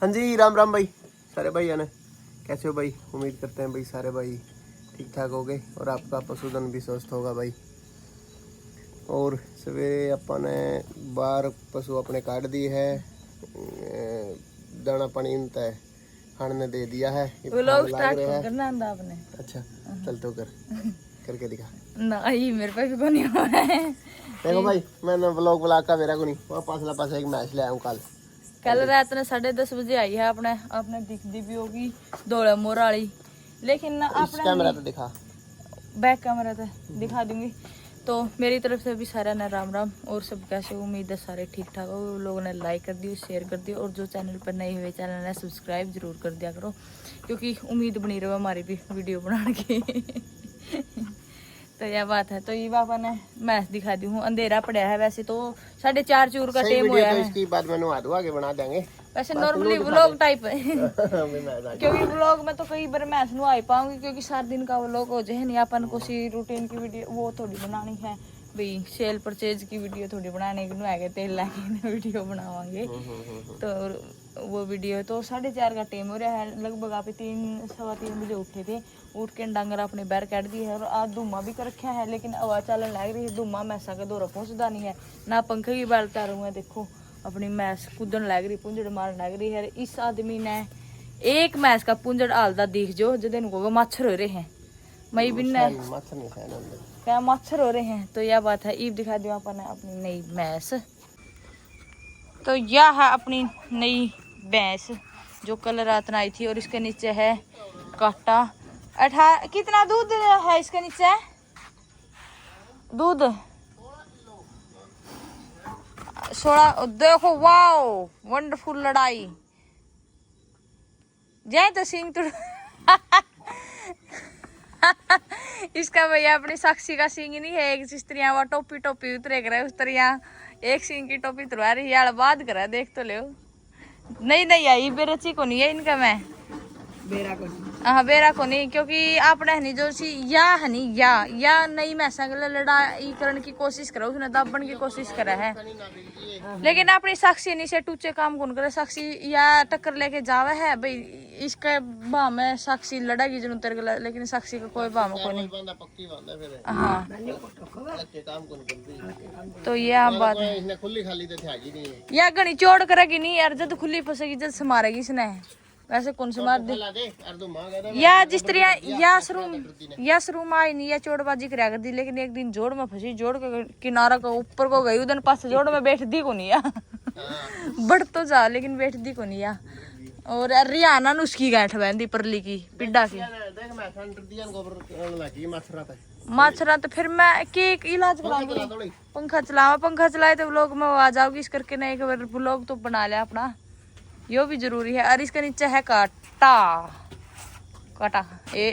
हाँ जी, राम राम भाई सारे भाई आने, कैसे हो भाई? उम्मीद करते हैं भाई सारे भाई ठीक ठाक हो गए और आपका पशुधन भी स्वस्थ होगा भाई। और सवेरे अपन ने बाहर पशु अपने काट दिए है, दाना पानी उनता है खाने ने दे दिया है। व्लॉग स्टार्ट करना आंदा आपने? अच्छा चल तो कर करके दिखा ना, ये मेरे पे भी कोनी हुआ है। देखो भाई, मैंने व्लॉग बुला का मेरा को नहीं वो पासला पास एक मैच ले आऊं कल रात ने 10:30 बजे आई है। अपने दिखती भी होगी दौड़ा मोर वाली, लेकिन ना आपने कैमरा तो दिखा, बैक कैमरा तो दिखा दूंगी। तो मेरी तरफ से भी सारा ने राम राम। और सब कैसे, उम्मीद है सारे ठीक ठाक हो। लोगों ने लाइक कर दियो, शेयर कर दियो, और जो चैनल पर नए हुए चैनल ने सब्सक्राइब जरूर कर दिया करो, क्योंकि उम्मीद बनी रहे हमारी भी वीडियो बनाने की। तो यह बात है। तो ये पापा ने मैच दिखा दी हूँ, अंधेरा पड़ा है वैसे तो 4:30 चूर का टाइम हुआ है। इसकी बात मैं नुआ दूंगा, आगे बना देंगे। वैसे नॉर्मली व्लॉग टाइप है। क्योंकि व्लॉग में तो कई बार मैं नुआ ही पाऊंगी, क्योंकि 7 दिन का व्लॉग हो जाए नहीं। अपन को सी रूटीन की वीडियो वो थोड़ी बनानी है भाई, सेल परचेज की वीडियो थोड़ी बनाने की, नुआ तेल लाके वीडियो बनावांगे। तो वो वीडियो तो 4:30 का टाइम हो रहा है। लगभग आप 3-3:15 बजे उठे थे। उठ के डांगर अपने बैर काट दी है, और आज धुमा भी कर रखा है, लेकिन हवा चलन लग रही है। धुमा मैसा का दौरा पहुंचता नहीं है ना, पंखे की बाल कर रहा हूँ। देखो अपनी मैस कूदन लग रही, पुंजड़ मारन लग रही है। इस आदमी ने एक मैस का पुंजड़ आलदा दिख जो दिन को मच्छर हो रहे हैं, मई बिन क्या मच्छर हो रहे हैं। तो यह बात है। ईब दिखा दियो अपन अपनी नई मैस। तो यह है अपनी नई भैंस जो कल रात आई थी, और इसके नीचे है काटा। कितना दूध है इसके नीचे? दूध 16। देखो वाओ, वंडरफुल लड़ाई जाए तो सिंह तो। इसका भैया अपनी साक्षी का सिंह नहीं है। एक स्त्रियां वो टोपी टोपी उतरे करे, उस तरह एक सिंह की टोपी उतरवा रही है। बात करा देख तो ले। नहीं आई बेरची को नहीं है इनका। मैं बेरा को नहीं, हाँ बेरा को नहीं, क्योंकि आपने हनी जो सी या हनी या नहीं मैं संग लड़ाई करने की कोशिश करा, उसने दाबन की कोशिश करा है। लेकिन अपनी साक्षी नहीं से टूचे काम कौन करे। साक्षी या टक्कर लेके जावे है भाई, इसके भाव में साक्षी लड़ेगी जरूर तेरे को, लेकिन साक्षी का कोई भाव को नहीं। हाँ तो यह बात है। खुली खाली तो या घनी चोट करेगी नहीं यार, जब खुली फंसेगी जब मारेगी इसने। वैसे कौन से मार दे या जिस तरह या शुरू आई नहीं या चोटबाजी करा कर दी, लेकिन एक दिन जोड़ में फंसी, जोड़ के किनारा को ऊपर को गई, उधर पास जोड़ में बैठ दी को नहीं या। बढ़ तो जा लेकिन बैठ दी को नहीं या। और रियाना ने उसकी गांठ बहन परली की पिड्डा की माछरा। तो फिर मैं के इलाज कराऊंगी। पंखा चलाए तो व्लॉग में आ जाओगी, इस करके ना एक बार व्लॉग तो बना लिया अपना, यो भी जरूरी है। और इसके नीचे है काटा ये।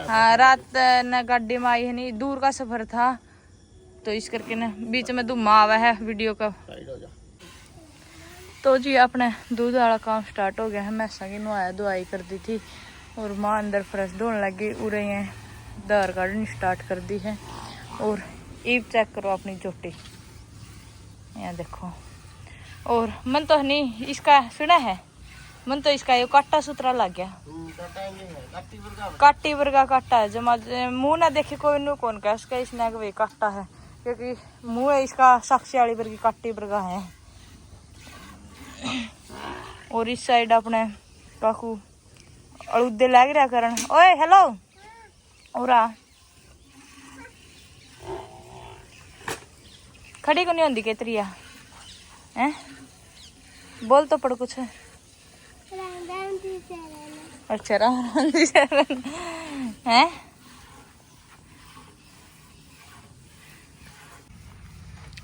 हाँ रात न गाड़ी में आई है, नहीं दूर का सफर था, तो इस करके ना बीच में धुमा आवा है वीडियो का। तो जी अपने दूध वाला काम स्टार्ट हो गया है। मैसा की नहाया धुआई कर दी थी, और माँ अंदर फ्रेश धोने लगी। उरे हैं दार गार्डन स्टार्ट कर दी है। और ईब चेक करो अपनी चोटी, यहाँ देखो। और मन तो नहीं इसका सुना है, मन तो इसका ये काटा सुतरा लग गया। काटी वर्गा काटा है, जमा मुंह ना देखे कोई नु कौन का इसका, इसने वही काटा है, क्योंकि मुंह है इसका साक्षी वाली वर्गी काटी वर्गा है। और इस साइड अपने काकू अड़ुदे लग रहा करन। ओए हेलो ओरा खड़ी को नहीं होंगी केतरिया हैं, बोल तो पड़ कुछ। अच्छा राम है।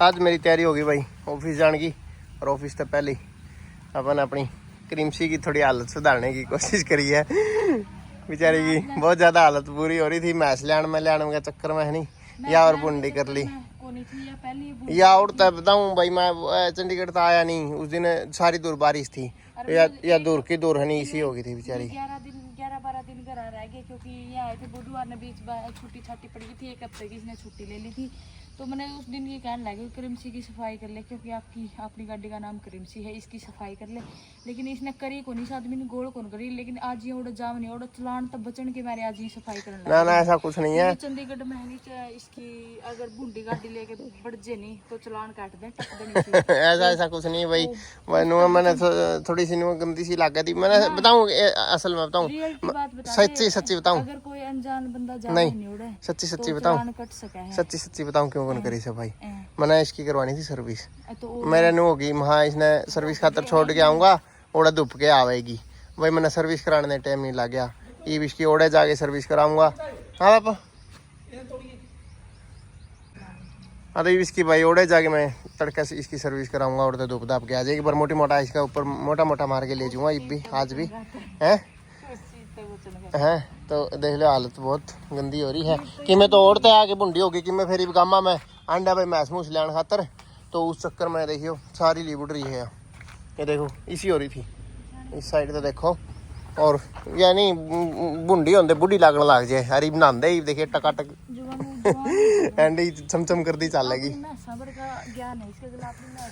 आज मेरी तैयारी होगी भाई ऑफिस जाने की, और ऑफिस से पहले अपन अपनी क्रीमसी की थोड़ी हालत सुधारने की कोशिश करी है। बेचारी की बहुत ज्यादा हालत बुरी हो रही थी, मैच लैंड के चक्कर में है नहीं, या और बुंडी कर ली या। और तब बताऊं भाई, मैं चंडीगढ़ तो आया नहीं उस दिन, सारी दूर बारिश थी, या दूर की दूर हनी इसी हो गई थी बेचारी। 11-12 दिन घर रह गए, क्योंकि ये आए थे बुधवार ने, बीच छुट्टी छाटी पड़ गई थी, एक हफ्ते की इसने छुट्टी ले ली थी। तो मैंने उस दिन ये कहने लगे क्रिमसी की सफाई कर ले, क्योंकि आपकी अपनी गाड़ी का नाम क्रिमसी है, इसकी सफाई कर ले। लेकिन इसने करी को नहीं, आदमी ने गोल कौन करी। लेकिन आज ये उड़ा जाम नहीं उड़ा चलान तब बचन के मारे आज ये सफाई करने लगे। ना ऐसा कुछ नहीं है। चंडीगढ़ में है नहीं इसकी, अगर भूडी गाड़ी लेके बढ़ जे नहीं तो चलान काट दे, टक देनी ऐसा कुछ नहीं भाई। मैंने थोड़ी सी गंदी सी लाग गई थी। मैंने बताऊं असल में बताऊं, सच्ची बताऊं, अगर कोई अनजान बंदा जा नहीं उड़े सच्ची बताऊं, कट सके है। सच्ची बताऊं क्यों कौन करी सफाई। मैंने इसकी करवानी थी सर्विस, तो मेरे नु होगी हाँ इसने सर्विस खातर छोड़ के आऊंगा, ओड़ा धुप के आवेगी भाई। मैंने सर्विस कराने में टाइम नहीं लग गया, ये इसकी ओड़े जाके सर्विस कराऊंगा। हाँ पापा, हाँ तो इसकी भाई ओड़े जाके मैं तड़के से इसकी सर्विस कराऊंगा और तो धूप धाप के आ जाएगी। पर मोटी मोटा इसका ऊपर मोटा मार के ले जाऊंगा ये भी आज भी हैं। तो देख लो हालत बहुत गंदी हो रही है कि मैं तो औरतें आके बुंडी होगी कि मैं फिर गामा में आंडा भाई मैस मूस लैन खातर। तो उस चक्कर में देखियो सारी ली बुड़ रही है। ये देखो इसी हो रही थी इस साइड तो देखो, और यानी बुंडी होंदे बुढ़ी लागन लग जाए। हरी बनाते ही देखिए टकाटक एंड चमचम करती चल लगी।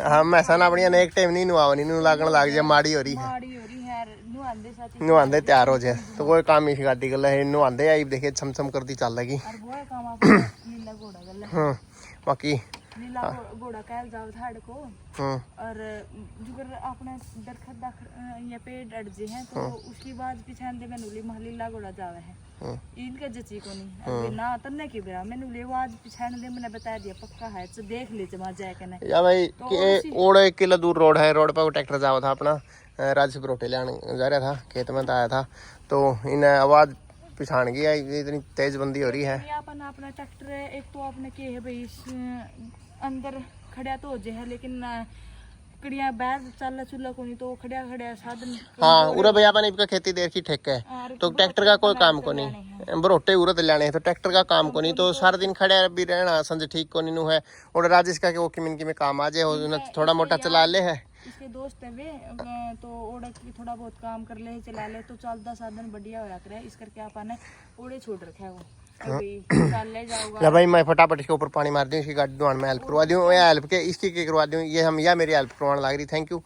हाँ मैसा ना अपनी एक टाइम नहीं नुआवनी नु लागन लग जाए, माड़ी हो रही है। नुआंदे तैयार हो जाए तो कोई काम इस गाड़ी गल है। नुआंदे आई देखिए छमछम करती चल लगी। बाकी नीला घोड़ा कहल जाओ थाड़ को। और जुगर अपने दरखत ये पेड़ अड़ जे हैं तो उसकी बाद पिछान दे मैंने लीला घोड़ा जावे है। इनका जची को नहीं ना तन्ने की बेरा मैंने ले आज पिछान दे मैंने बता दिया पक्का है तो देख ले जमा जाए के नहीं। या भाई ओड़ 1 किलो दूर रोड है, रोड पर ट्रैक्टर जावा था अपना राजपुर रोटे लाने जा रहा था, खेत में आया था तो इन आवाज पिछाड़ गई है। इतनी तेज बंदी हो रही है। अपना ट्रैक्टर एक तो आपने के है भाई अंदर खड़ा तो हो जे है, लेकिन कड़िया बाहर चल चूल्हा को नहीं तो खड़ा साधन। हाँ उरा भैया अपने का खेती देर की ठेका है तो ट्रैक्टर का कोई काम को नहीं। बरोटे उरत लाने तो ट्रैक्टर का काम को नहीं, तो सारा दिन खड़े भी रहना संज ठीक को नहीं है। और राजेश का वो किमिन में काम आ जाए थोड़ा मोटा चला ले है। इसके दोस्त है वे तो ओड़ा की थोड़ा बहुत काम कर ले चला ले तो चलता साधन बढ़िया हो जाता है। इस करके आपने ओड़े छोड़ रखे वो ले जाऊंगा। भाई मैं फटाफट इसके ऊपर पानी मार दूं, इसकी गाड़ी धोने में हेल्प करवा दूं या हेल्प के इसकी के करवा दूं। ये हम या मेरी हेल्प करवाने लग रही, थैंक यू।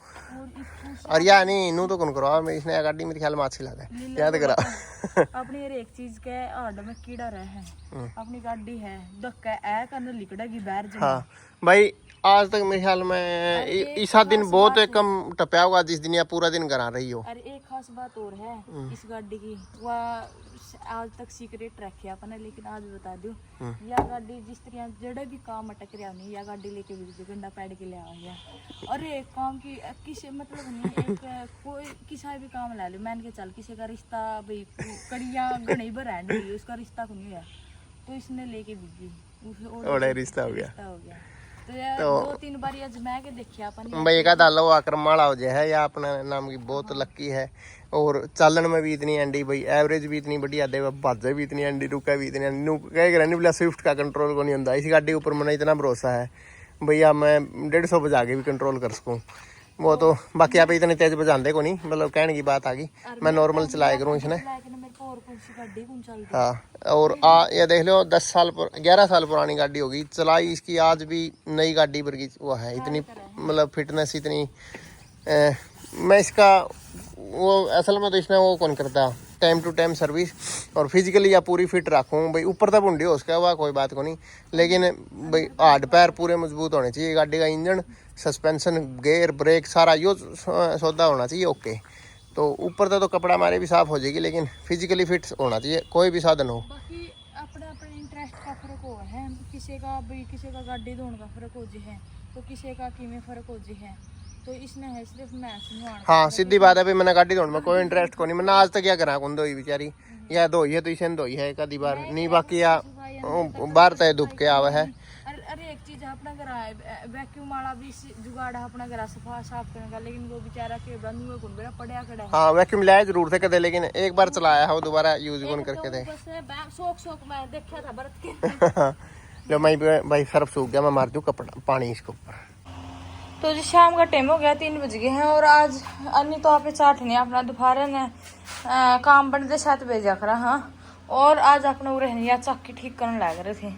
और या नहीं नू तो कौन करवा मैं इसने गाड़ी मेरी ख्याल में अच्छी लगा है याद करा। अपनी हर एक चीज के हड में कीड़ा रहे हैं। अपनी गाड़ी है धक्का ऐ करने लिकड़ेगी बाहर। हाँ भाई आज तक मेरे ख्याल में इस दिन बहुत कम टपया होगा जिस दिन या पूरा दिन करा रही हो। अरे एक खास बात और है इस गाड़ी की, वह आज तक सीक्रेट रखे अपने, लेकिन आज बता दूं यह गाड़ी जिस तरह जड़े भी काम अटक रहा नहीं या गाड़ी लेके भी गंडा पैड के ले आया। अरे एक काम की किसी मतलब नहीं एक कोई किसी भी काम ला लो मान के चल किसी का रिश्ता भाई कड़िया गणी भर है उसका रिश्ता को नहीं है तो इसने लेके भी रिश्ता हो गया। तो 2-3 बार अजमा के देखिया अपन भाई एक आधा लो आकर माड़ा हो जाए है या अपना नाम की बहुत लक्की है। और चालन में भी इतनी एंडी भाई एवरेज भी इतनी बढ़िया दे, बाजे भी इतनी एंडी, रुका भी इतनी एंडी। बोला स्विफ्ट का कंट्रोल को नहीं होता, इस गाड़ी के ऊपर मैंने इतना भरोसा है भैया मैं 150 बजा के भी कंट्रोल कर सकूँ वो तो। बाकी आप इतने तेज बजाते को नहीं, मतलब कहने की बात आ गई मैं नॉर्मल चलाया करूँ इसने। हाँ और ये देख लो 11 साल पुरानी गाड़ी होगी चलाई इसकी, आज भी नई गाड़ी पर की वो है इतनी मतलब फिटनेस इतनी। मैं इसका वो असल में तो इसमें वो कौन करता टाइम टू टाइम सर्विस और फिजिकली या पूरी फिट रखूँ भाई। ऊपर तो बुंडी हो उसका हुआ कोई बात को नहीं, लेकिन भाई हाथ पैर पूरे मजबूत होने चाहिए। गाड़ी का इंजन सस्पेंशन गेयर ब्रेक सारा यो सौदा होना चाहिए ओके। तो ऊपर तो कपड़ा हमारे भी साफ हो जाएगी, लेकिन फिजिकली फिट होना चाहिए कोई भी साधन हो। बाकी अपने अपने इंटरेस्ट का फर्क हो है, किसी का गाड़ी धोने का फर्क हो जी है तो किसी का कीमे फर्क हो जी है। तो इसने है सिर्फ मैं हाँ सीधी बात है भाई मैंने गाड़ी धोने में कोई इंटरेस्ट को नहीं। मैंने आज तक क्या करा कौन धोई बेचारी या धोई है तो इसे धोई है एक आधी बार नहीं, बाकी या बाहर तय धुप के आवा है। अरे एक चीज अपना घर वैक्यूम वाला भी जुगाड़ है अपना घर सफा साफ करने का, लेकिन वो बेचारा के बंद हुए कौन बेरा पड़या खड़ा है। हाँ वैक्यूम लाया जरूर थे कदे, लेकिन एक बार चलाया है वो दोबारा यूज कौन करके थे। शौक मैं देखा था बरत के। लो मैं भाई सर्फ सूख गया, मैं मार दूं कपड़ा पानी इसके ऊपर। तो जी शाम का टाइम हो गया 3 बज गए हैं और आज अन्नी तो आप चाट नहीं अपना दोपहर ने काम बनते 7 बजे करा। हाँ और आज अपने रहनिया चक्की ठीक करने लग रहे थे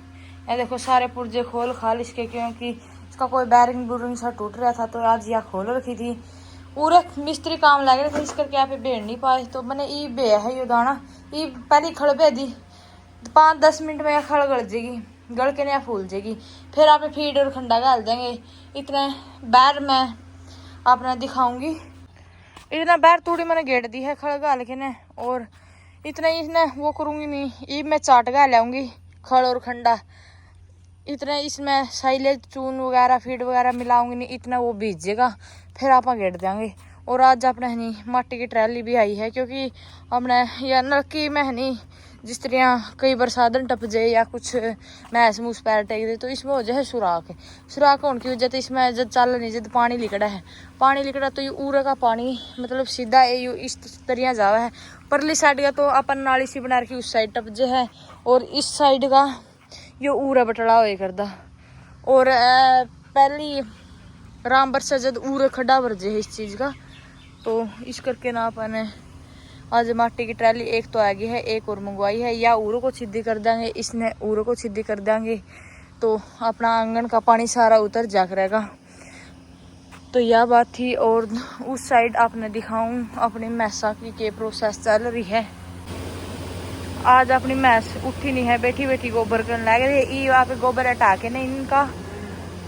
ये देखो सारे पुर्जे खोल खाल इसके, क्योंकि इसका कोई बैरिंग बुरिंग सा टूट रहा था, तो आज यह खोल रखी थी। पूरे मिस्त्री काम लग रहे थे, इस करके यहाँ पे भेड़ नहीं पाए। तो मैंने ई बे है ये दाना, ई पहली खड़ बे दी, 5-10 मिनट में खड़ गल जाएगी, गल के नया फूल जाएगी। फिर आप फीड और खंडा डाल देंगे। इतना बैर मैं आपने दिखाऊंगी, इतना बैर तूड़ी मैंने गेट दी है खड़ गाल के ने, और इतना इसने वो करूंगी नहीं, ई मैं चाट गा लाऊंगी खड़ और खंडा। इतना इसमें साइलेज चून वगैरह फीड वगैरह मिलाऊंगी नहीं, इतना वो बीजेगा, फिर आप गेट देंगे। और आज अपने हनी माटी की ट्रैली भी आई है, क्योंकि अपने या नलकी में हनी जिस तरह कई बार साधन टप जाए या कुछ मैस मूस पैर टेक दे, तो इसमें हो जाए सुराख होने की वजह से इसमें जब चल नहीं, जब पानी लिकड़ा है, पानी लिकड़ा तो ये ऊरे का पानी मतलब सीधा ये इस तरह जावा है। परली साइड का तो अपन नाली सी बना रखी, उस साइड टप जे है, और इस साइड का यो ऊरा बटड़ा हो करदा। और पहली राम बरसा जब ऊरे खड्डा भर जे है इस चीज़ का, तो इस करके ना अपन आज माटी की ट्रैली एक तो आ गई है, एक और मंगवाई है, या ऊरों को सीधी कर देंगे, इसने ऊरों को सीधी कर देंगे, तो अपना आंगन का पानी सारा उतर जा करेगा। तो यह बात थी। और उस साइड आपने दिखाऊं अपनी मैसा की के प्रोसेस चल रही है। आज अपनी मैस उठी नहीं है, बैठी बैठी गोबर करने लग रही है। पे गोबर हटा के नहीं इनका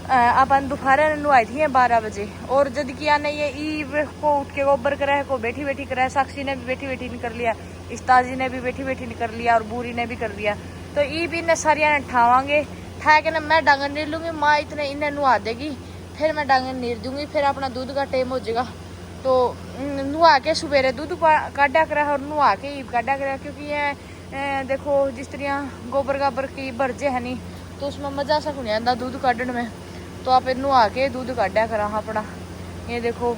अपन दोपहर नहाई थी 12 बजे, और जद किया नहीं ये ईव को उठ के गोबर करा है, को बैठी बैठी करा है। साक्षी ने भी बैठी बैठी नहीं कर लिया, इस्ताजी ने भी बैठी बैठी नहीं कर लिया, और बूरी ने भी कर लिया। तो ईब इन्हें सारिया ने ठावांगे, ठा के ना मैं डांगर नीर लूंगी, माँ इतने इन्हें नुहा देगी, फिर मैं डांगर नीर दूंगी, फिर अपना दूध का टाइम हो जाएगा। तो नुहा के सुबेरे दूध काटा करा और नुहा के ईब काटा करा, क्योंकि ये देखो जिस तरह गोबर गाबर की भरजे है नहीं, तो उसमें मजा सा नहीं आता दूध काटने में। तो आप नुहा के दूध काटा करा अपना, ये देखो।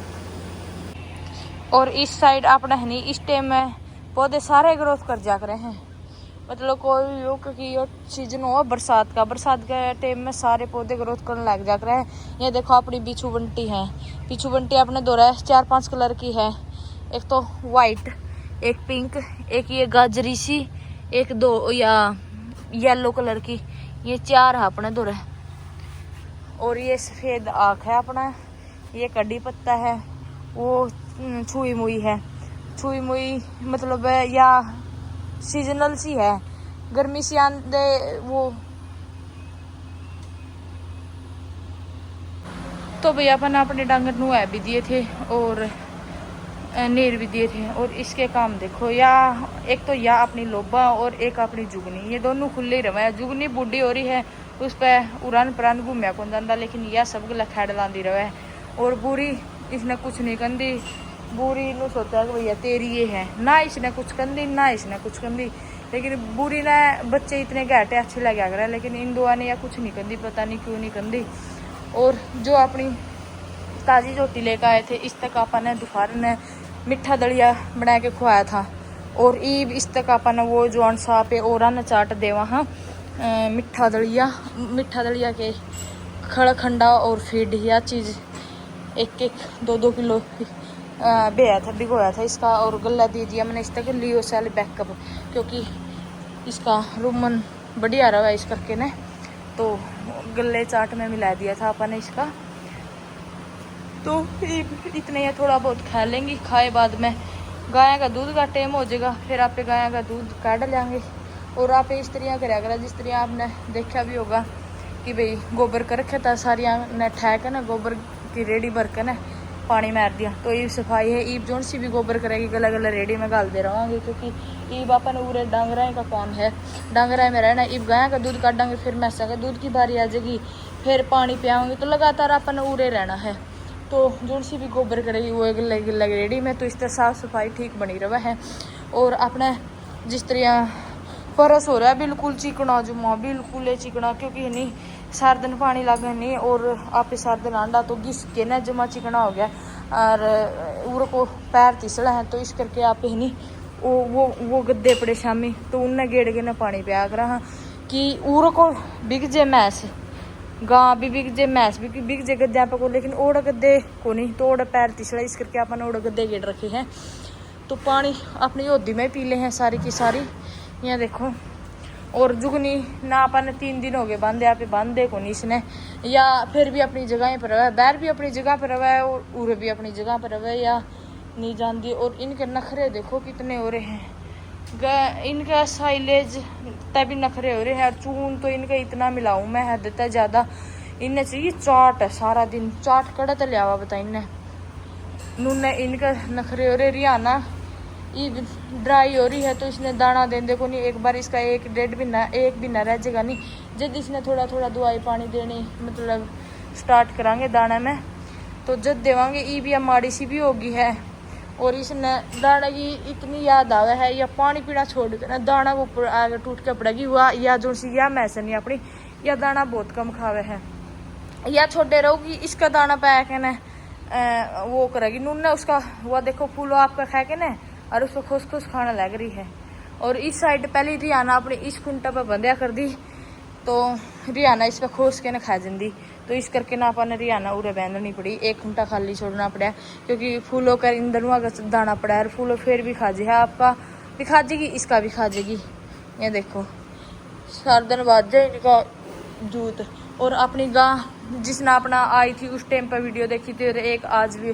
और इस साइड अपना है नहीं, इस टाइम में पौधे सारे ग्रोथ कर जा रहे हैं, मतलब कोई हो, क्योंकि ये सीजन हो बरसात के टाइम में सारे पौधे ग्रोथ करने लग जा रहे हैं। ये देखो अपनी बिच्छू बंटी है, बिच्छू बंटी अपने दो 4-5 कलर की है, एक तो वाइट, एक पिंक, एक ये गाजरी सी, एक दो या येलो कलर की, ये 4 है अपने दो। और ये सफ़ेद आँख है अपना, ये कड़ी पत्ता है, वो छुई मुई है। छुई मुई मतलब या सीजनल सी है, गर्मी सी आंदे वो। तो भैया अपन अपने डांगर नुआ भी दिए थे और नीर भी दिए थे। और इसके काम देखो, या एक तो या अपनी लोबा और एक अपनी जुगनी, ये दोनों खुले ही रहे। जुगनी बूढ़ी हो रही है, उस पर उड़ान परान घूमया कौन जाता, लेकिन यह सब गला खैड़ लाती रहे। और बूढ़ी इसने कुछ नहीं कंदी, बूढ़ी ने सोचा कि भैया तेरी ये है ना, इसने कुछ कंदी ना इसने कुछ कंदी, लेकिन बूढ़ी ने बच्चे इतने घाटे अच्छे लगे कर, लेकिन इन दोनों ने या कुछ नहीं कंदी, पता नहीं क्यों नहीं कंदी। और जो अपनी ताज़ी रोटी लेकर आए थे, इस तक आपा ने दोपहर ने मिठा दलिया बना के खुआया था। और ईब इस तक आपा ने वो जवान सा पे और न चाट दे वहाँ मिठा दलिया के खड़ा खंडा और फीड, यह चीज़ 1-2 किलो बेया था, भिगोया था इसका। और गला दे दिया मैंने इस तक लियो सेल बैकअप, क्योंकि इसका रूमन बढ़िया रहा है इस करके ने, तो गले चाट में मिला दिया था अपन ने इसका। तो इतने ही थोड़ा बहुत खा लेंगी, खाए बाद में गाय का दूध का टाइम हो जाएगा, फिर आप गाय का दूध काट लेंगे। और आप इस तरह कराया करा, जिस तरह आपने देखा भी होगा कि भाई गोबर कर रखा था सारिया ने, ठहक ना गोबर की रेडी भर के ना पानी मार दिया। तो ईब सफाई है, ईब जोन सी भी गोबर करेगी गला गला रेडी में गाल दे रहांगे, क्योंकि ईब अपन पूरे डांगरा का काम है, डांगरा में रहना। ईब गाय का दूध काटेंगे, फिर मैसा का दूध की बारी आ जाएगी, फिर पानी पियाओगे, तो लगातार अपन उरे रहना है। तो जोन सी भी गोबर करेगी वो गला गला रेडी में, तो इस तरह साफ सफाई ठीक बनी रहा है। और अपने जिस तरह फरस हो रहा है बिल्कुल चिकना, जुम्मा बिल्कुल चिकना, क्योंकि नहीं सार दिन पानी लगे नहीं, और आप सार दिन आंडा तो घिस के ना जमा चिकना हो गया, और उर को पैर तिसला है। तो इस करके आप नहीं वो गद्दे पड़े शामी, तो उनने गेड़ के ना पानी पिया कर रहा कि उर को बिक जे मैस, गाँ भी बिक जे, मैस भी बिक जे गद्दे पे को, लेकिन ओड़ गद्दे को नहीं, तो ओड़ पैर तिसला, इस करके अपन ओड़ गद्दे गेड़ रखे हैं। तो पानी अपनी होदी में पी ले हैं सारी की सारी, यहाँ देखो। और जुगनी ना अपन 3 दिन हो गए बंद, यहाँ पे बंदे को नहीं इसने, या फिर भी अपनी जगह पर रहा, बैर भी अपनी जगह पर रहा है और उरे भी अपनी जगह पर रहा है, या नहीं जानती। और इनके नखरे देखो कितने हो रहे हैं, इनका साइलेज तभी नखरे हो रहे हैं। और चून तो इनका इतना मिलाऊं मैं हद तक ज़्यादा, इन्हें चाहिए चाट है सारा दिन, चाट कड़ा तो लिया हुआ बता इन्हें नूने, इनका नखरे हो रहे। रियाना ये ड्राई हो रही है तो इसने दाना देने को नहीं, एक बार इसका 1 महीना रह जाएगा नहीं, जब इसने थोड़ा थोड़ा दवाई पानी देनी मतलब स्टार्ट करांगे दाना में, तो जब देवांगे ये भी माड़ी सी भी होगी है। और इसने दाना की इतनी याद आवे है, या पानी पीना छोड़ के ना दाना वो ऊपर आगे टूट के पड़ेगी हुआ, या जो सी या मैसे नहीं अपनी, या दाना बहुत कम खावे है, या छोटे रहोगी इसका दाना पा के न वो करेगी नून ने उसका, वो देखो फूलो आपका खा के न, और उसको खुश खुश खाना लग रही है। और इस साइड पहले रियाना अपनी इस खुंटा पर बंधिया कर दी, तो रियाना इसका खोस के न खा जाती, तो इस करके ना अपन रियाना उरे बांधनी पड़ी, 1 घंटा खाली छोड़ना पड़ा, क्योंकि फूलों का इन दोनों का दाना पड़ा है, और फूलों फिर भी खा है, आपका भी खा जाएगी, इसका भी खा जाएगी। ये देखो 4 दिन बाद जाए इनका जूत। और अपनी गां जिसने अपना आई थी उस टाइम पर वीडियो देखी थी, और एक आज भी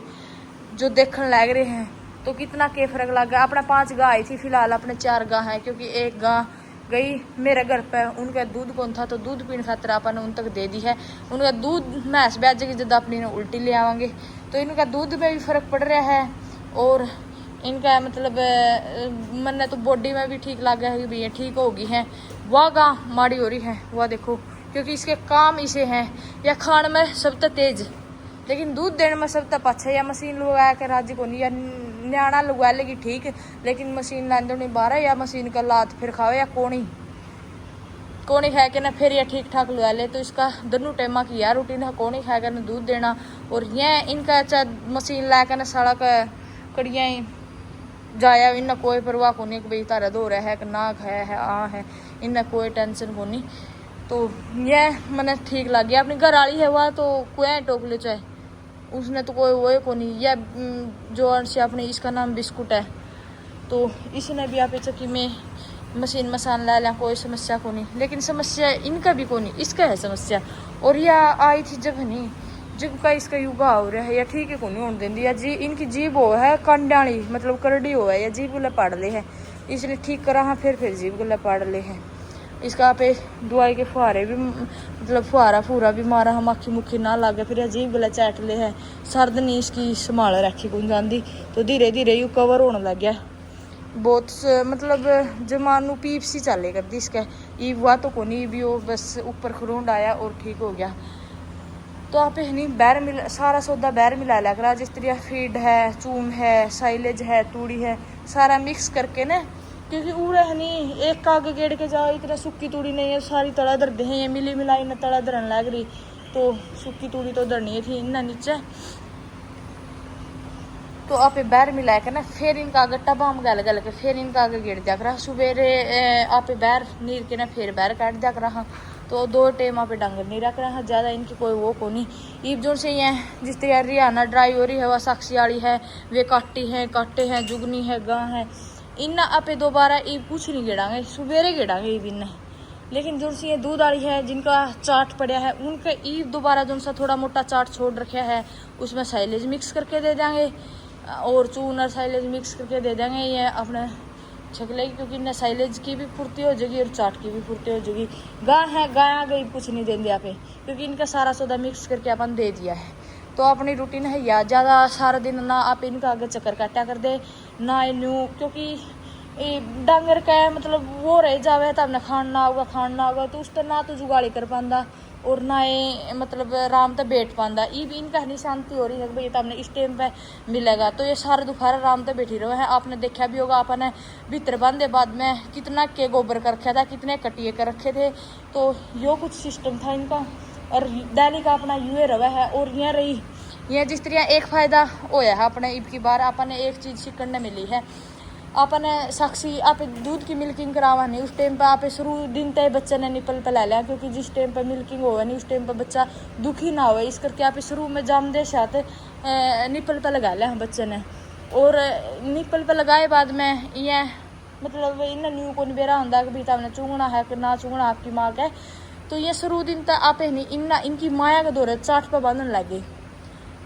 जो देखने लग रहे हैं, तो कितना के फर्क लग गया। अपना 5 गां आई थी, फिलहाल अपने 4 गां हैं, क्योंकि एक गां गई मेरे घर पे, उनका दूध कौन था, तो दूध पीने खातर अपन उन तक दे दी है। उनका दूध मैस ब्याज की जब अपनी ने उल्टी ले आवांगे, तो इनका दूध में भी फर्क पड़ रहा है, और इनका मतलब मन तो बॉडी में भी ठीक लग गया है कि भैया ठीक होगी है। वह गां माड़ी हो रही है, वह देखो, क्योंकि इसके काम इसे हैं, या खान में सब तक तेज, लेकिन दूध देने में सब तक अच्छा, या मशीन लगवा के राजी को नहीं, या न्याणा लगवा लेगी ठीक, लेकिन मशीन लाने नहीं बारह, या मशीन का लात फिर खावे, या कोणी खा के ना फिर या ठीक ठाक लगा ले। तो इसका दोनों टाइम की यार रूटीन है, कोणी खा कर दूध देना, और यह इनका चाहे मशीन ला के ना सड़क कड़िया जाया, इन्हें कोई परवाह को नहीं कि भाई तारा दो रहा है कि ना है आ है, इन्हें कोई टेंशन को नहीं। तो यह मैंने ठीक लग गया। अपनी घर वाली है वह तो कोई टोक ले चाहे, उसने तो कोई वो को नहीं। यह जो अंश अपनी इसका नाम बिस्कुट है, तो इसने भी आप चक्की में मशीन मसान ला लिया, कोई समस्या को नहीं। लेकिन समस्या इनका भी को नहीं, इसका है समस्या। और यह आई थी जब नहीं, जब का इसका युगा हो रहा है, या ठीक है को नहीं होने देंदी, या जी इनकी जीभ हो है कंडाणी मतलब करड़ी हो है, या जीभ गुला पाड़ ले है, इसने ठीक करा हाँ फिर जीभ गुला पाड़ ले है। इसका पे दवाई के फुहारे भी मतलब फुहारा भी मारा, हम आखी मुखी ना लागे, फिर अजीब गला चैट ले है। सर्द नहीं इसकी संभाल रखी कौन जाती, तो धीरे धीरे यू कवर होने लग गया बहुत, मतलब जमानू पीप सी चले करती इसका। ये हुआ तो को नहीं भी वो बस ऊपर खरोंड आया और ठीक हो गया। तो आप नहीं बैर मिला, सारा सौदा बैर मिला लिया करा, जिस तरह फीड है, चून है, साइलेज है, तूड़ी है, सारा मिक्स करके ना, क्योंकि उड़ा है नहीं एक काग गेड़ के जाओ, इतना सुक्की तूड़ी नहीं है, सारी तड़ा दर्द है, ये मिली मिलाई न तड़ा दरन लग रही, तो सुक्की तूड़ी तो दरनी थी इन्ना नीचे। तो आप बैर मिला के ना फिर इनका आगे टबाम गल गल के फिर इनका आगे गेड़ दिया करा, सवेरे आप बैर नीर के ना फिर बैर काट दिया करा हाँ। तो 2 टाइम आप डंगर नहीं रख रहा है, ज़्यादा इनकी कोई वो को नहीं। ईब जो से ये जिस तरह रियाना ड्राई हो रही है, वह साक्षी वाली है, वे काटी है, काटे हैं, जुगनी है, गां है, इन्ना आपे दोबारा ईब कुछ नहीं गेड़ांगे, सवेरे गेड़ांगे ईब इन्ना। लेकिन जो सी ये दूध वाली है जिनका चाट पड़ा है, उनका ईब दोबारा जो सा थोड़ा मोटा चाट छोड़ रखा है, उसमें साइलेज मिक्स करके दे देंगे, और चून और साइलेज मिक्स करके दे देंगे ये अपने छकलेगी, क्योंकि इन्हें साइलेज की भी फुर्ती हो जाएगी और चाट की भी फुर्ती हो जाएगी। गाय है, गाय आ गई कुछ नहीं देंगे आप, क्योंकि इनका सारा सौदा मिक्स करके अपन दे दिया है। तो अपनी रूटीन है या ज़्यादा सारा दिन ना आप इनका आगे चक्कर काटा कर दे ना इनू, क्योंकि डांगर का मतलब वो रह जावे तो अपने खाना होगा तो उस तरह ना तो जुगाड़ी कर पाता, और ना ये मतलब आराम तो बैठ पाता। ये भी इनका नहीं शांति हो रही है भाई, तो आपने इस टाइम पे मिलेगा, तो ये सारा दोपहर आराम तो बैठी रहो है। आपने देखा भी होगा, आपने भीतर बांधे बाद में कितना के गोबर कर रखा था, कितने कटिए कर रखे थे, तो यो कुछ सिस्टम था इनका। और डेली का अपना यूए रवा है। और यहाँ रही यह जिस तरह एक फ़ायदा होया है अपने ईब की बार, आपने एक चीज़ सीखने मिली है, आपने साक्षी आप दूध की मिल्किंग करावा नहीं, उस टाइम पर आप शुरू दिन तय बच्चे ने निपल पे ला लिया, क्योंकि जिस टाइम पर मिल्किंग होगा नहीं उस टाइम पर बच्चा दुखी ना हो, इस करके आप शुरू में जाम दे साथ निपल पे लगा लिया बच्चे ने। और निपल पे लगाए बाद में यह मतलब इन न्यू को बेरा होंगे कि भी तुमने चूंगना है कि ना चूंगना आपकी माँ का। तो ये शुरू दिन तक आप नहीं इनकी माया के दौरे चाट पर बांधने लगे।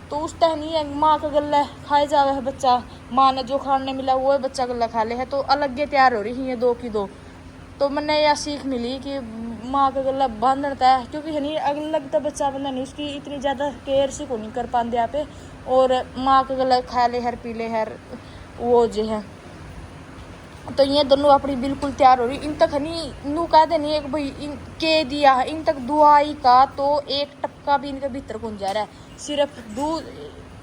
तो उस टाइम नहीं है माँ का गला खाए जावे है बच्चा, माँ ने जो खाने मिला वो बच्चा गला खा ले है। तो अलग ही तैयार हो रही है 2 की 2। तो मैंने यह सीख मिली कि माँ का गला बांधता है, क्योंकि है नहीं अलग तो बच्चा बंदा नहीं उसकी इतनी ज़्यादा केयर से को नहीं कर पाते आप। और माँ का गला खा ले हर पी ले हर वो जो है। तो ये दोनों अपनी बिल्कुल तैयार हो रही। इन तक नहीं नू कह देनी है कि भाई इन के दिया है इन तक दुआई का तो एक टपका भी इनके भीतर कौन जा रहा है। सिर्फ दूध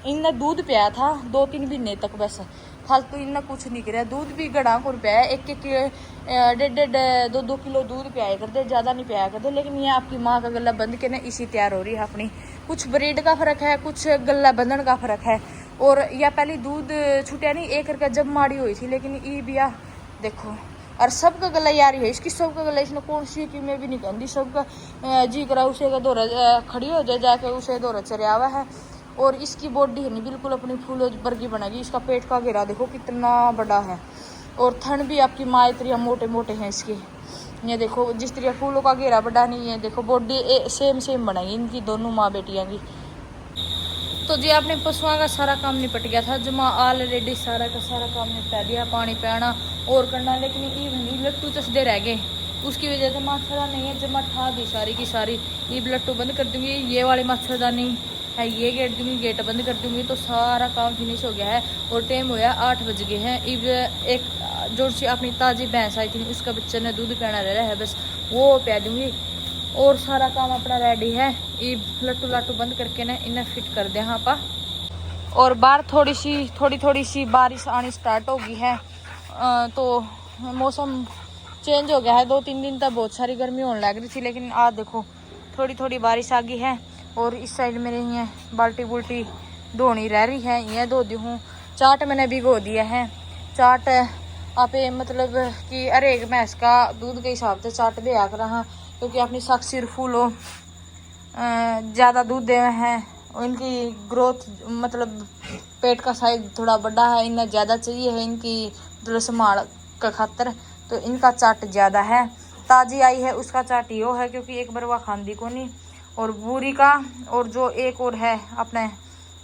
इनने दूध पिया था 2-3 महीने तक, बस फालतू इनने कुछ नहीं किया। दूध भी गड़ा को पिया है, 1-1 2-2 किलो दूध पियाया करते, ज़्यादा नहीं पियाया करते। लेकिन ये आपकी माँ का गला बंद के ना इसी तैयार हो रही है अपनी। कुछ ब्रीड का फ़र्क है, कुछ गला बंधन का फ़र्क है। और या पहले दूध छुटिया नहीं एक करके जब माड़ी हुई थी, लेकिन ई बिया देखो। और सबका गला यार है इसकी, सबका गला इसने कौन सी की मैं भी नहीं कहती। सबका जी करा उसे का दौरा खड़ी हो जाए जाके उसे दौरा चरिया हुआ है। और इसकी बॉडी है नहीं बिल्कुल अपनी फूलों वर्गी बनेगी। इसका पेट का घेरा देखो कितना बड़ा है। और थन भी आपकी माँ इतनी मोटे मोटे हैं इसके। ये देखो जिस तरह फूलों का घेरा बड़ा नहीं है, देखो बॉडी सेम बनाई इनकी दोनों माँ बेटियाँ की। तो जी आपने पशुओं का सारा काम निपट गया था, जमा ऑलरेडी सारा का सारा काम निपटा दिया, पानी पियाना और करना। लेकिन ये लट्टू चसदे रह गए, उसकी वजह से मच्छरदानी है जमा ठा दी सारी की सारी। ये लट्टू बंद कर दूंगी, ये वाली मच्छरदानी है ये गेट दूंगी, गेट बंद कर दूंगी। तो सारा काम फिनिश हो गया है। और टाइम हो गया 8 बज गए हैं। अब एक जो सी अपनी ताज़ी भैंस आई थी उसका बच्चे ने दूध पीना रह रहा है, बस वो पिया दूंगी। और सारा काम अपना रेडी है। ये लट्टू लाटू बंद करके ना इन्हें फिट कर दे हाँ पा। और बाहर थोड़ी सी बारिश आनी स्टार्ट हो गई है। तो मौसम चेंज हो गया है। 2-3 दिन तक बहुत सारी गर्मी होने लग रही थी, लेकिन आज देखो थोड़ी बारिश आ गई है। और इस साइड मेरे ये बाल्टी बुल्टी धोनी रह रही है, ये धो दी हूँ। चाट मैंने भिगो दिया है। चाट आप मतलब कि अरे एक भैंस का दूध के हिसाब से चाट भी आ रहा, क्योंकि अपनी साख सिर फूलो ज़्यादा दूध दे हैं। इनकी ग्रोथ मतलब पेट का साइज थोड़ा बड़ा है, इन्हें ज़्यादा चाहिए है इनकी मतलब संभाल का खातर। तो इनका चाट ज़्यादा है। ताज़ी आई है उसका चाट यो है, क्योंकि एक बार वह खांदी को नहीं। और बूरी का और जो एक और है अपने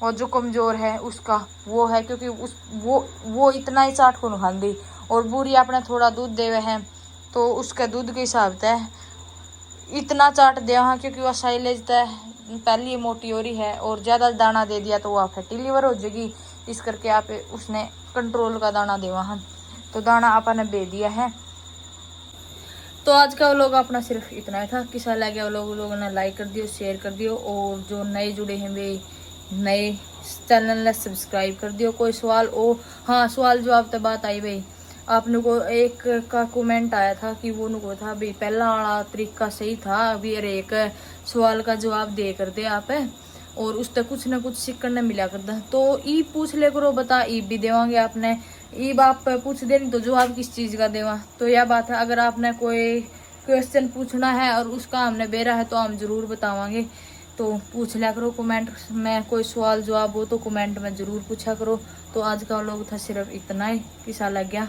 और जो कमज़ोर है उसका वो है, क्योंकि उस वो इतना ही चाट को खांदी। और बूरी अपने थोड़ा दूध दे हुए हैं, तो उसके दूध के हिसाब से इतना चाट दे हाँ, क्योंकि वह साइलेज तय पहली मोटी हो रही है। और ज़्यादा दाना दे दिया तो वह फैटी लीवर हो जाएगी, इस करके आप उसने कंट्रोल का दाना दे वहाँ। तो दाना आपने दे दिया है। तो आज का व्लॉग अपना सिर्फ इतना ही था। किसा लगे लोगों ने लाइक कर दियो, शेयर कर दियो। और जो नए जुड़े हैं वे नए चैनल ने सब्सक्राइब कर दियो। कोई सवाल ओ हाँ सवाल जवाब तो बात आई भाई, आपने को एक का कमेंट आया था कि वो नुको था भाई पहला वाला तरीका सही था, अभी अरे एक सवाल का जवाब दे कर दे आप और उस तक कुछ ना कुछ सीखने मिला करता। तो ई पूछ ले करो बता, ई भी देवांगे आपने। ई बाप पूछ दे नहीं तो जवाब किस चीज़ का देवा। तो यह बात है, अगर आपने कोई क्वेश्चन पूछना है और उसका हमने बेरा है तो हम ज़रूर बतावांगे। तो पूछ लिया करो कमेंट में, कोई सवाल जवाब हो तो कमेंट में ज़रूर पूछा करो। तो आज का व्लॉग था सिर्फ इतना ही। कैसा लग गया